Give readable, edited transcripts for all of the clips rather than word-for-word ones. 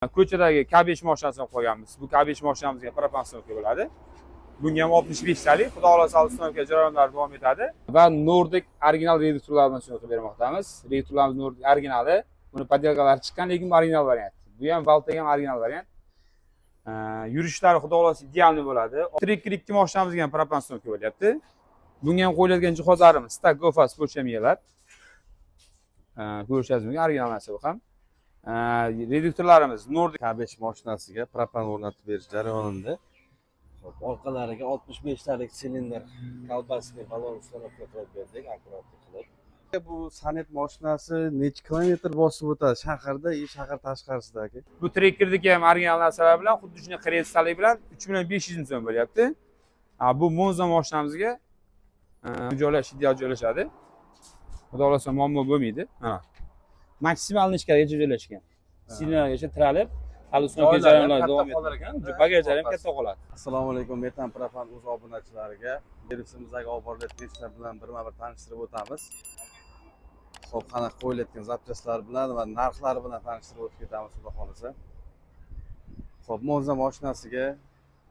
Ko'chadagi kabej mashinasini qo'yganmiz. Bu kabej mashinamizga propan uстановка bo'ladi. Bunga ham 65 talik, xudo xolasa uстановка jarayonlari davom etadi. Va Nordic original reduktorlar bilan uстановка bermoqdamiz. Reduktorlarimiz Nordic originali. Buni podelkalari chiqqan, lekin bu original variant. Bu ham Valtega ham original variant. Yurishlari xudo xolasa idealni bo'ladi. Trekker 2 mashinamizga ham propan uстановка bo'lyapti. Bunga ham qo'yiladigan jihozlarimiz Stack Gofas po'chamiyalar. Ko'rishingiz mumkin, original narsa bu ham. Reduktorlarimiz Nordic kabej mashinasiga propan o'rnatib berish jarayonida orqalariga 65 talik silindr kolbasli balon uстановка qilib berdik, akkuratlik qilib. Bu Sanet mashinasi necha kilometr bosib o'tadi shaharda, shahar tashqarisidagi? Bu trekkerdagi ham original narsalar bilan, xuddi shunday kreditalik bilan 3500 ming so'm bo'lyapti. Bu Monza mashinamizga joylashadi. Xudo xolasa muammo bo'lmaydi. Mana. Maksimal nechkagacha joylashgan. Sinalgacha tiralib, hali uстановка jarayonlari davom etgan. Bagajlar ham katta qoladi. Assalomu alaykum, Metan Propan o'z obunachilariga servisimimizdagi olib borilayotgan ishlar bilan birma-bir tanishtirib o'tamiz. Xo'p, qanaqa qo'yilayotgan zapchastlar bilan va narxlari bilan tanishtirib o'tib ketamiz, xudo xolasa. Xo'p, Monza mashinasiga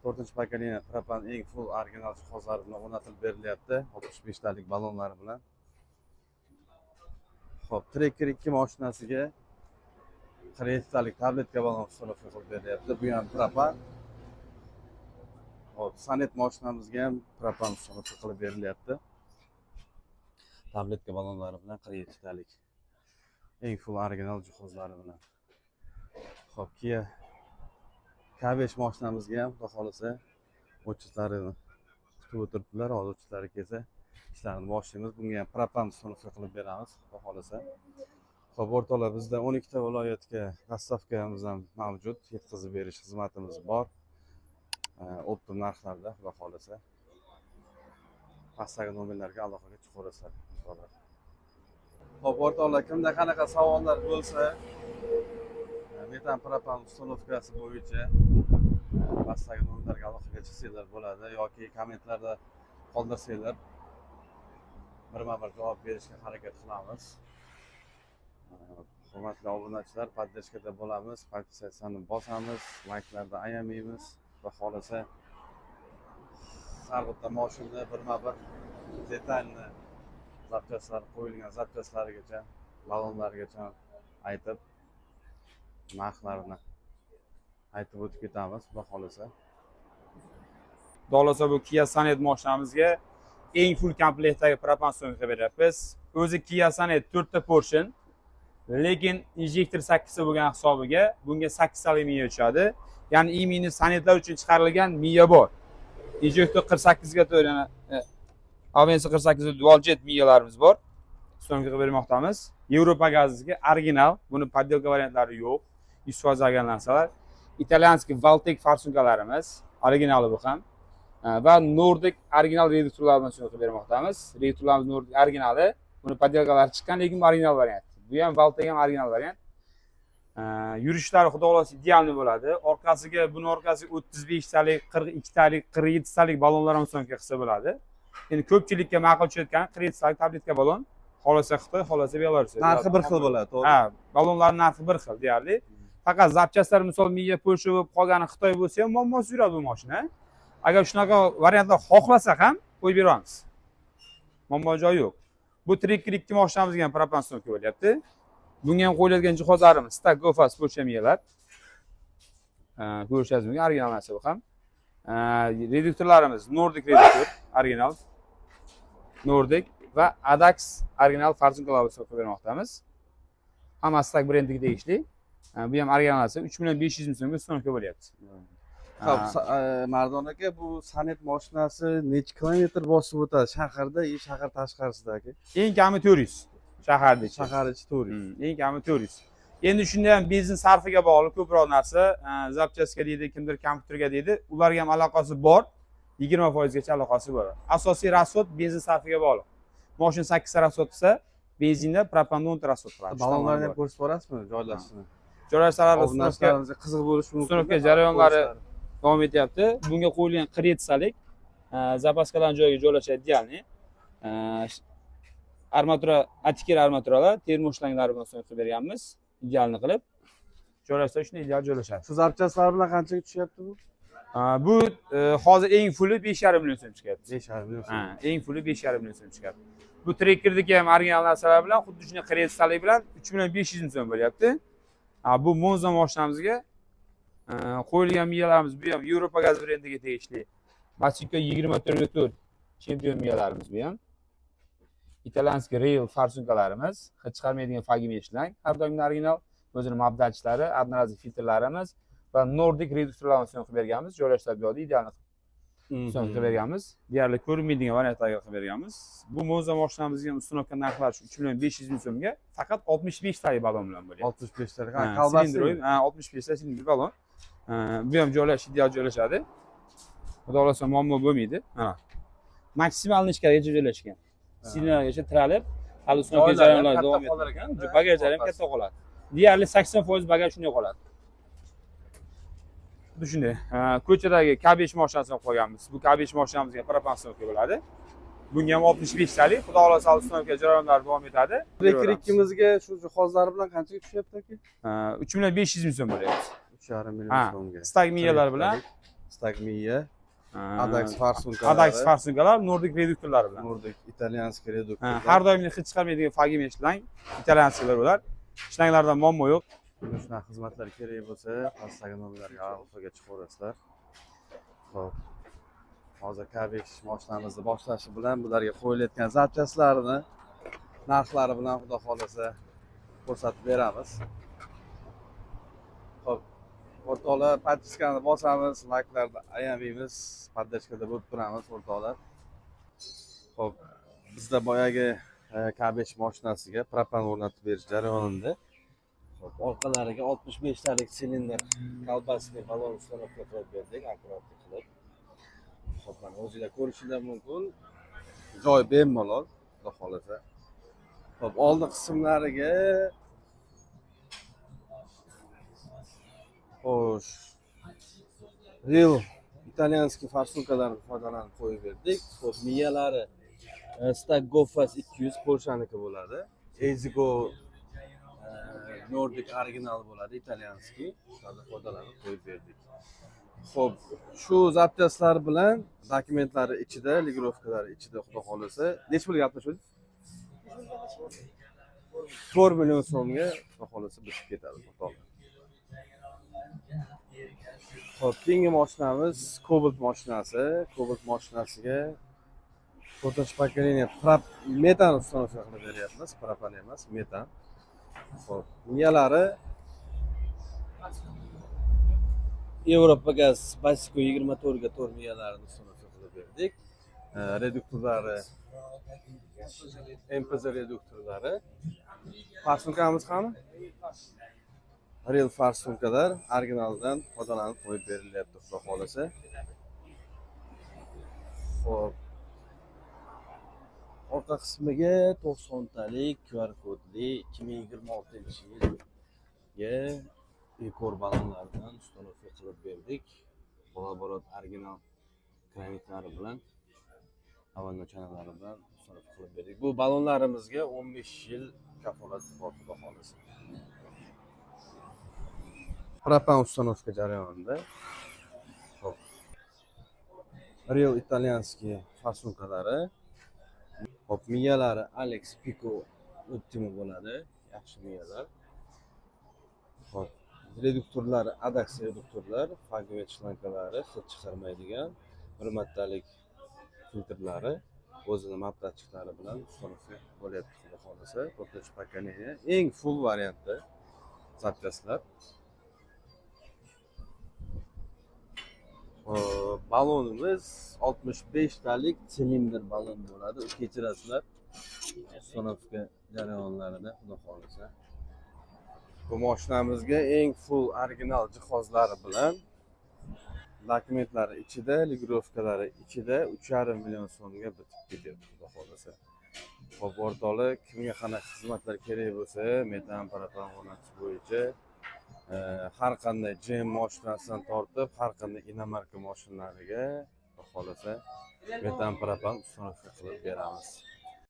4-pokoleniya propan eng full original jihozlari bilan o'rnatilib berilyapti, 65 talik balonlari bilan. Xo'p, Trekker 2 mashinasiga 30 talik tabletka balon uстановка qilib berilyapti. Bu ham propan. Xo'p, Sanet mashinamizga ham propan uстановка qilib berilyapti. Tabletka balonlari bilan 47 talik. Eng full original jihozlari bilan. Xo'p, Kia kabej mashinamizga ham xudo xolasa o'chitlarini kutib o'tiribdilar. Hozir o'chitlari kelsa ishlarni boshlaymiz. Bunga ham propan uстановка qilib beramiz, xudo xolasa. Xo'p, o'rtoqlar, bizda 12 ta viloyatga dostavkamiz ham mavjud, yetkazib berish xizmatimiz bor. Optim narxlarda, xudo xolasa. Pastdagi nomerlarga aloqaga chiqaverasizlar. Xo'p, o'rtoqlar, kimda qanaqa savollar bo'lsa, metan propan uстановкасы bo'yicha pastdagi nomerlarga aloqaga chiqsanglar bo'ladi yoki kommentlarda qoldirsanglar, birma-bir javob berishga harakat qilamiz. Hurmatli obunachilar, poddershkada bo'lamiz, podpisatsiyani bosamiz, layklarni ayamaymiz. Xudo xolasa har bitta mashina birma-bir detalni zapchastlar qo'yilgan zapchastlarigacha, balonlarigacha aytib, narxlarini aytib o'tib ketamiz, xudo xolasa. Xudo xolasa bu Kia Sanet mashinamizga eng full komplektdagi propan uстановка beryapmiz. O'zi Kia Sanet 4 ta portion, lekin injektor 8 ta bo'lgan hisobiga bunga 8 talik miya tushadi. Ya'ni imini Sanetlar uchun chiqarilgan miya bor. Injektor 48 ga to'g'ri, yana Avensi 48 ga dual jet miyalarimiz bor. Uстановка qilib bermoqdamiz. Yevropa gaziga original, buni poddelka variantlari yo'q. 100% olgan narsalar. Italyanskiy Valteg farsunkalarimiz, originali bu ham. Va Nordic original reduktorlar bilan uстановка bermoqdamiz. Reduktorlarimiz Nordic originali, buni poddelkalari chiqqan, lekin bu original variant. Bu ham Valtega ham original variant. Yurishlari xudo xolasa idealni bo'ladi. Orqasiga, buni orqasiga 35 talik, 42 talik, 47 talik balonlar ham uстановка qilsa bo'ladi. Endi ko'pchilikka ma'qul tushayotgan 47 talik tabletka balon, xolasa Xitoy, xolasa Belarus. Narxi bir xil bo'ladi, to'g'ri? Ha, balonlarning narxi bir xil deyarli. Faqat zapchastlar, misol miya po'shi bo'lib qolgani Xitoy bo'lsa ham muammosiz yuradi bu mashina. Agar shunaqa variantlar xohlasa ham qo'yib beramiz. Muammo joyi yo'q. Bu Trekker 2 mashinamizga ham propan uстановка bo'lyapti. Bunga ham qo'yiladigan jihozlarimiz Stack Gofas po'chamiyalar. Ko'rishingiz mumkin, original narsa bu ham. Reduktorlarimiz Nordic reduktor, original. Nordic va Adax original farsunkalar uстановка bermoqdamiz. Hammasi Stack brendiga tegishli. Bu ham original narsa, 3500 ming so'mga uстановка bo'lyapti. Xo'p, Mardon aka, bu Sanet mashinasi necha kilometr bosib o'tadi shaharda, shahar tashqarisidagi? Eng kami 400 shaharda. Shahar ichi 400. Eng kami 400. Endi shunda ham benzin sarfiga bog'liq ko'proq narsa, zapchastga deydi, kimdir kompyuterga deydi, ularga ham aloqasi bor. 20% gacha aloqasi bor. Asosiy rasxod benzin sarfiga bog'liq. Mashina 8 ta rasxod desa, benzinda propandan 10 ta rasxod qiladi. Balonlarni ham ko'rsatib borasizmi joylashishini? Joylashtiradi, obunachilarimizga qiziq bo'lishi mumkin. Uстановка jarayonlari davom etyapti. Bunga qo'yilgan 47 talik zapaskalarning joyiga joylashadi idealni. Armatura, atikir armaturalar termoshlanglar bilan uстановка berganmiz, idealni qilib. joylashsa shunday ideal joylashadi. Shu zapchastlar bilan qanchaga tushyapti bu? Bu hozir eng fulli 5,5 million so'm chiqyapti. 5,5 million. Ha, eng fulli 5,5 million so'm chiqadi. Bu trekkerdagi ham original narsalar bilan xuddi shunday kreditalik bilan 3,5 million so'm bo'lyapti. Bu Monza mashinamizga qo'yilgan miyalarimiz bu ham Yevropa gaz brendiga tegishli. Masiko 24/4 chempion miyalarimiz bu ham. Italyanskiy rail farsunkalarimiz, hid chiqarmaydigan fagim eshlang, har doimgi original o'zini mabdatchlari, одноразовый filtrlarimiz va Nordic reduktorlarni so'ng qilib berganmiz. Joylashtirib berdi, ideal so'ng qilib berganmiz. Deyarli ko'rinmaydigan variantlarga qilib berganmiz. Bu Monza mashinamizga ustunovka narxlari 3,5 million so'mga faqat 65 talik balon bilan bo'lyapti. 65 talik. Ha, Kalbasi. Ha, 65 ta silindr balon. Bu ham joylash ideal joylashadi. Xudo xolasa muammo bo'lmaydi. Mana. Maksimal nechkagacha joylashgan. Silindrgacha tiralib, hali ustunovka jarayonlari davom etadi. Bagajlar ham katta qoladi. Deyarli 80% bagaj shunday qoladi. Xuddi shunday. Ko'chadagi K5 mashinasini qo'yganmiz. Bu K5 mashinamizga propan ustunovka bo'ladi. Bunga ham 65 talik. Xudo xolasa ustunovka jarayonlari davom etadi. Trekker ikkimizga shu jihozlari bilan qanchaga tushyapti aka? 3,5 million so'm bo'lyapti. 3,5 million so'mga. Stag miyalar bilan Stag miya, Adax farsunkalar, Adax farsunkalar, Nordic reduktorlari bilan. Nordic italyanskiy reduktor. Har doimli hid chiqarmaydigan fagim eshlang, italyanskiylar ular. Ishlanglardan muammo yo'q. Shunaqa xizmatlar kerak bo'lsa, pastdagi nomerlarga aloqaga chiqaverasizlar. Xo'p. Hozir K5 mashinamizni boshlashi bilan bularga qo'yilayotgan zapchastlarni narxlari bilan xudo xolasa ko'rsatib beramiz. Xo'p. O'rtoqlar, podpiskani bosamiz, layklarni ayamaymiz, poddachkada bo'lib turamiz o'rtoqlar. Xo'p, bizda boyagi K5 mashinasiga propan o'rnatib berish jarayonida. Xo'p, orqalariga 65 talik silindr kolbasli balon ustunovka qilib berdik, akkuratli qilib. Xo'p, mana o'zingizlar ko'rishingiz mumkin. Joy bemalol, xudo xolasa. Xo'p, oldi qismlariga xo'sh, real italyanskiy farsunkalarni foydalanib qo'yib berdik. Xo'p, miyalari Stag Gofas 200 Polshaniki bo'ladi. Ezigo Nordic original bo'ladi, italyanskiy. Shulardan foydalanib qo'yib berdik. Xo'p, shu zapchastlar bilan dokumentlari ichida, ligirovkalari ichida xudo xolasa, necha pulga gaplashdik? 4 million so'mga xudo xolasa bitib ketadi to'g'ri. Xo'p, keyingi mashinamiz Cobalt mashinasi. Cobalt mashinasiga 4-pokoleniya metan ustunovka qilib beryapmiz, propan emas, metan. Xo'p, miyalari Yevropa gaz Basiko 24 ga 4 miyalarini ustunovka qilib berdik. Reduktorlari MPZ reduktorlari. Farsunkamiz qani? Real farsunkalar originaldan foydalanib qo'yib berilyapti, xudo xolasa. Xo'p. Orqa qismiga 90 talik QR kodli 2026-yilga ekor balonlardan ustunovka qilib berdik. Laborot original granitlari bilan, havo chanalari bilan ustunovka qilib berdik. Bu balonlarimizga 15 yil kafolat bor, xudo xolasa. Propan ustunovka jarayonida. Xo'p. Real italyanskiy farsunkalari. Xo'p, miyalari Alex Pico Optimum bo'ladi, yaxshi miyalar. Xo'p, reduktorlari Adax reduktorlar, fagmet shlankalari, hid chiqarmaydigan, 1 martalik filtrlari, o'zini mapdatchiklari bilan ustunovka bo'lyapti, xudo xolasa. 4-pokoleniya, eng full variantda zapchastlar. Balonimiz 65 talik silindr balon bo'ladi. Kechirasizlar. Ustunovka jarayonlarida xudo xolasa. Bu mashinamizga eng full original jihozlari bilan dokumentlari ichida, ligirovkalari ichida 3,5 million so'mga bitib ketadi, xudo xolasa. Xo'p, o'rtoqlar, kimga qanaqa xizmatlar kerak bo'lsa, metan propan o'rnatish bo'yicha har qanday GM mashinasidan tortib, har qanday inomarka mashinalariga xohlasa metan propan ustunovka qilib beramiz.